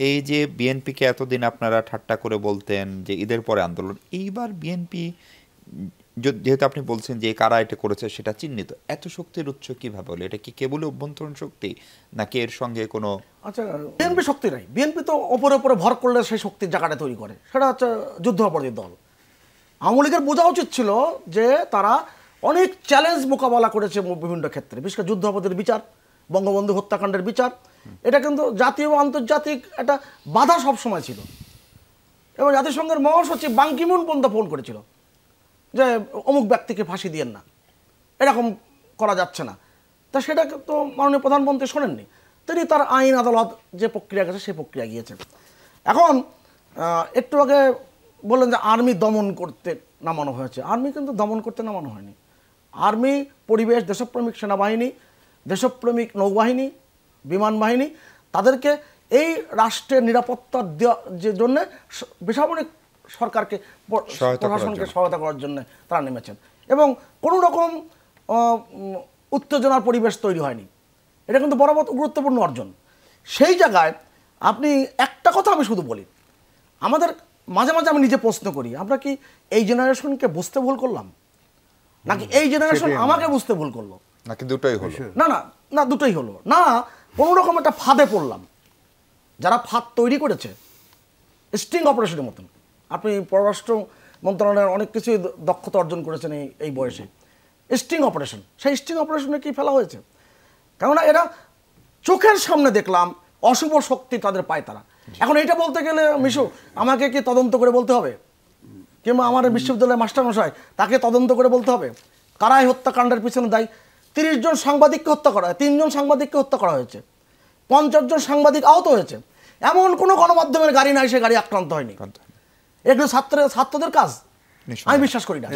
এই যে বিএনপিকে এতদিন আপনারা ঠাট্টা করে বলতেন যে ঈদের পরে আন্দোলন, এইবার বিএনপি যেহেতু আপনি বলছেন যে কারা এটা করেছে সেটা চিহ্নিত, এত শক্তির উৎস কিভাবে হলো? এটা কি কেবল অভ্যন্তরীণ শক্তি নাকি এর সঙ্গে কোনো? আচ্ছা, বিএনপি শক্তি নাই, বিএনপি তো ওপরে ওপরে ভর করলে সেই শক্তির জায়গাটা তৈরি করে, সেটা হচ্ছে যুদ্ধাপরাধীর দল। আওয়ামী লীগের বোঝা উচিত ছিল যে তারা অনেক চ্যালেঞ্জ মোকাবেলা করেছে বিভিন্ন ক্ষেত্রে, বিশেষ করে যুদ্ধাপরাধীর বিচার, বঙ্গবন্ধু হত্যাকাণ্ডের বিচার, এটা কিন্তু জাতীয় ও আন্তর্জাতিক একটা বাধা সবসময় ছিল। এবং জাতিসংঘের মহাসচিব বান কি মুন পর্যন্ত ফোন করেছিল যে অমুক ব্যক্তিকে ফাঁসি দিয়েন না, এরকম করা যাচ্ছে না। তা সেটা তো মাননীয় প্রধানমন্ত্রী শোনেননি, তিনি তার আইন আদালত যে প্রক্রিয়া গেছে সেই প্রক্রিয়া গিয়েছেন। এখন একটু আগে বললেন যে আর্মি দমন করতে নামানো হয়েছে, আর্মি কিন্তু দমন করতে নামানো হয়নি। আর্মি পরিবেশ, দেশপ্রেমিক সেনাবাহিনী, দেশপ্রেমিক নৌবাহিনী, বিমান বাহিনী, তাদেরকে এই রাষ্ট্রের নিরাপত্তার যে জন্য বেসামরিক সরকারকে, প্রশাসনকে সহায়তা করার জন্য তারা নেমেছেন, এবং কোনো রকম উত্তেজনার পরিবেশ তৈরি হয়নি। এটা কিন্তু বরাবর গুরুত্বপূর্ণ অর্জন। সেই জায়গায় আপনি একটা কথা আমি শুধু বলি, আমাদের মাঝে মাঝে আমি নিজে প্রশ্ন করি, আমরা কি এই জেনারেশনকে বুঝতে ভুল করলাম, নাকি এই জেনারেশন আমাকে বুঝতে ভুল করলো, নাকি দুটোই হলো? না না না, দুটোই হলো না, কোনো রকম একটা ফাঁদে পড়লাম। যারা ফাঁদ তৈরি করেছে, স্টিং অপারেশনের মতন, আপনি পররাষ্ট্র মন্ত্রণালয়ের অনেক কিছুই দক্ষতা অর্জন করেছেন এই বয়সে, স্টিং অপারেশন, সেই স্টিং অপারেশনে কি ফেলা হয়েছে? কেননা এরা চোখের সামনে দেখলাম অশুভ শক্তি তাদের পায় তারা। এখন এইটা বলতে গেলে মিশু আমাকে কি তদন্ত করে বলতে হবে, কিংবা আমার বিশ্ববিদ্যালয়ের মাস্টারমশাই তাকে তদন্ত করে বলতে হবে কারাই হত্যাকাণ্ডের পিছনে দায়ী? 30 জন সাংবাদিককে হত্যা করা হয়, 3 জন সাংবাদিককে হত্যা করা হয়েছে, 50 জন সাংবাদিক আহত হয়েছে, এমন কোনো গণমাধ্যমের গাড়ি নাই সে গাড়ি আক্রান্ত হয়নি। এগুলো ছাত্রদের কাজ, আমি বিশ্বাস করি না।